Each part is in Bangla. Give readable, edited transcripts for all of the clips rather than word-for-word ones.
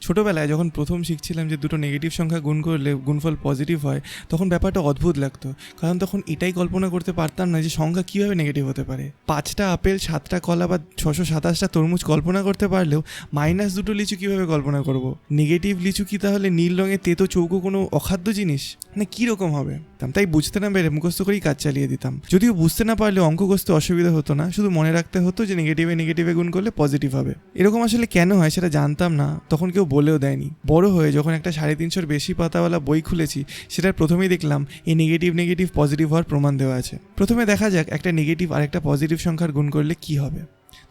ছোটোবেলায় যখন প্রথম শিখছিলাম যে দুটো নেগেটিভ সংখ্যা গুণ করলে গুণফল পজিটিভ হয়, তখন ব্যাপারটা অদ্ভুত লাগতো। কারণ তখন এটাই কল্পনা করতে পারতাম না যে সংখ্যা কীভাবে নেগেটিভ হতে পারে। 5টা আপেল, 7টা কলা বা 627টা তরমুজ কল্পনা করতে পারলেও -2 লিচু কীভাবে কল্পনা করব? নেগেটিভ লিচু কি তাহলে নীল রঙের তেতো চৌকো কোনো অখাদ্য জিনিস, না কীরকম হবে? তাই বুঝতে না পেরে মুখস্থ করেই কাজ চালিয়ে দিতাম। যদিও বুঝতে না পারলে অঙ্ক কষতে অসুবিধা হতো না, শুধু মনে রাখতে হতো যে নেগেটিভে গুণ করলে পজিটিভ হবে। এরকম আসলে কেন হয় সেটা জানতাম না, তখন কেউ বলেও দেয়নি। বড় হয়ে যখন একটা 350-এর বেশি পাতাওয়ালা বই খুলেছি, সেটার প্রথমেই দেখলাম এই নেগেটিভ পজিটিভ হওয়ার প্রমাণ দেওয়া আছে। প্রথমে দেখা যাক একটা নেগেটিভ আর একটা পজিটিভ সংখ্যার গুণ করলে কি হবে।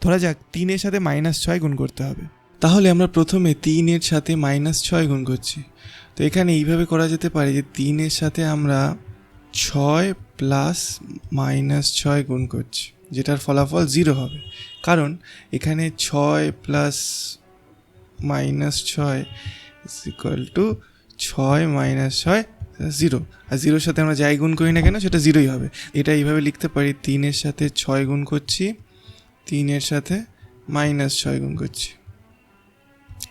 ধরা যাক 3-এর সাথে -6 গুণ করতে হবে। তাহলে আমরা প্রথমে 3-এর সাথে -6 গুণ করছি। তো এখানে এইভাবে করা যেতে পারে যে 3-এর সাথে আমরা 6 + -6 গুণ করছি, যেটার ফলাফল 0 হবে। কারণ এখানে 6 + -6 = 6 - 6 0, আর 0-র সাথে আমরা যাই গুণ করি না কেন সেটা 0ই হবে। এটা এইভাবে লিখতে পারি, 3-এর সাথে 6 গুণ করছি, 3-এর সাথে -6 গুণ করছি,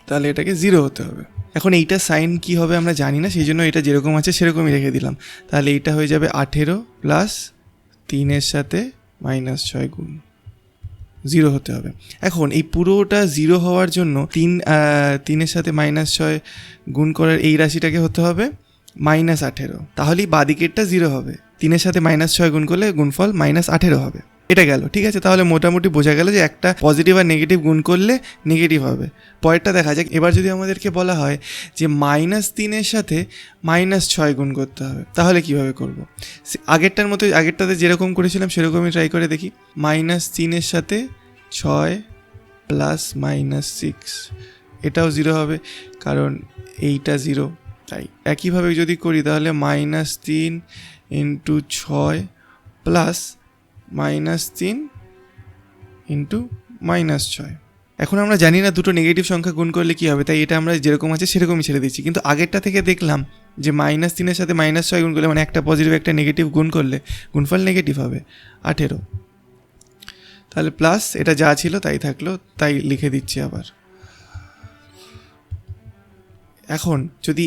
তাহলে এটাকে 0 হতে হবে। এখন এইটা সাইন কি হবে আমরা জানি না, সেই জন্য এটা যেরকম আছে সেরকমই রেখে দিলাম। তাহলে এইটা হয়ে যাবে 18 + 3-এর সাথে -6 গুণ, 0 হতে হবে। এখন এই পুরোটা 0 হওয়ার জন্য 3-এর সাথে -6 গুণ করার এই রাশিটাকে হতে হবে -18, তাহলেই বাদিকেরটা 0 হবে। 3-এর সাথে -6 গুণ করলে গুণফল -18 হবে। এটা গেল, ঠিক আছে। তাহলে মোটামুটি বোঝা গেল যে একটা পজিটিভ আর নেগেটিভ গুণ করলে নেগেটিভ হবে। পরেরটা দেখা যাক। এবার যদি আমাদেরকে বলা হয় যে -3-এর সাথে -6 গুণ করতে হবে, তাহলে কিভাবে করব? আগেরটার মতো, আগেরটাতে যেরকম করেছিলাম সেরকমই ট্রাই করে দেখি। -3-এর সাথে 6 + -6, এটাও 0 হবে, কারণ এইটা 0। তাই একইভাবে যদি করি তাহলে -3 × 6 + -3 × -6। এখন আমরা জানি না দুটো নেগেটিভ সংখ্যা গুণ করলে কী হবে, তাই এটা আমরা যেরকম আছে সেরকমই ছেড়ে দিচ্ছি। কিন্তু আগেরটা থেকে দেখলাম যে -3-এর সাথে -6 গুণ করলে, মানে একটা পজিটিভ একটা নেগেটিভ গুণ করলে গুণফল নেগেটিভ হবে 18। তাহলে প্লাস এটা যা ছিল তাই থাকলো, তাই লিখে দিচ্ছি আবার। এখন যদি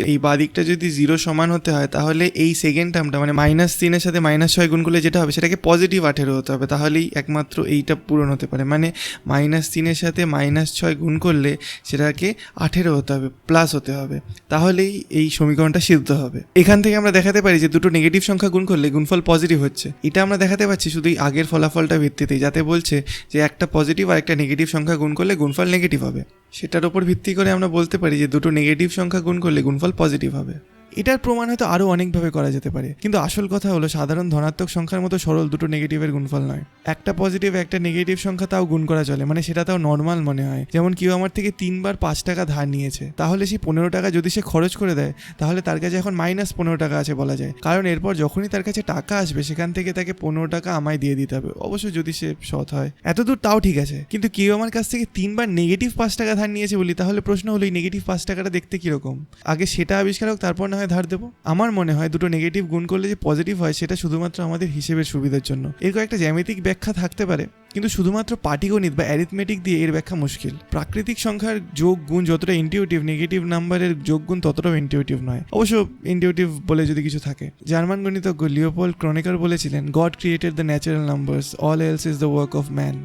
এই বাদিকটা যদি 0 সমান হতে হয়, তাহলে এই সেকেন্ড টার্মটা মানে -3-এর সাথে -6 গুণ করলে যেটা হবে সেটাকে পজিটিভ 18 হতে হবে, তাহলেই একমাত্র এইটা পূরণ হতে পারে। মানে -3-এর সাথে -6 গুণ করলে সেটাকে 18 হতে হবে, প্লাস হতে হবে, তাহলেই এই সমীকরণটা সিদ্ধ হবে। এখান থেকে আমরা দেখাতে পারি যে দুটো নেগেটিভ সংখ্যা গুণ করলে গুণফল পজিটিভ হচ্ছে। এটা আমরা দেখাতে পারছি শুধু এই আগের ফলাফলটা ভিত্তিতেই, যাতে বলছে যে একটা পজিটিভ আর একটা নেগেটিভ সংখ্যা গুণ করলে গুণফল নেগেটিভ হবে। সেটার উপর ভিত্তি করে আমরা বলতে পারি যে দুটো নেগেটিভ সংখ্যা গুণ করলে গুণফল পজিটিভ হবে। এটার প্রমাণ হয়তো আরও অনেকভাবে করা যেতে পারে, কিন্তু আসল কথা হলো সাধারণ ধনাত্মক সংখ্যার মতো সরল দুটো নেগেটিভের গুণফল নয়। একটা পজিটিভ একটা নেগেটিভ সংখ্যা তাও গুণ করা চলে, মানে সেটা তাও নর্মাল মনে হয়। যেমন কেউ আমার থেকে 3 বার 5 টাকা ধার নিয়েছে, তাহলে সেই 15 টাকা যদি সে খরচ করে দেয়, তাহলে তার কাছে এখন -15 টাকা আছে বলা যায়। কারণ এরপর যখনই তার কাছে টাকা আসবে, সেখান থেকে তাকে 15 টাকা আমায় দিয়ে দিতে হবে, অবশ্যই যদি সে সৎ হয়। এতদূর তাও ঠিক আছে, কিন্তু কেউ আমার কাছ থেকে 3 বার নেগেটিভ 5 টাকা ধার নিয়েছে বলি, তাহলে প্রশ্ন হলো এই নেগেটিভ 5 টাকাটা দেখতে কীরকম, আগে সেটা আবিষ্কার হোক, তারপর না হয় ধার দেবো। আমার মনে হয় দুটো নেগেটিভ গুণ করলে যে পজিটিভ হয়, সেটা শুধুমাত্র আমাদের হিসেবের সুবিধার জন্য। এর কয়েকটা জ্যামিতিক ব্যাখ্যা থাকতে পারে, কিন্তু শুধুমাত্র পাটিগণিত বা অ্যারিথমেটিক দিয়ে এর ব্যাখ্যা মুশকিল। প্রাকৃতিক সংখ্যার যোগ গুণ যতটা ইনটিউটিভ, নেগেটিভ নাম্বারের যোগ গুণ ততটাও ইনটিউটিভ নয়। অবশ্য ইনটিউটিভ বলে যদি কিছু থাকে, জার্মান গণিতজ্ঞ লিওপোল্ড ক্রোনেকার বলেছিলেন, god created the natural numbers, all else is the work of man.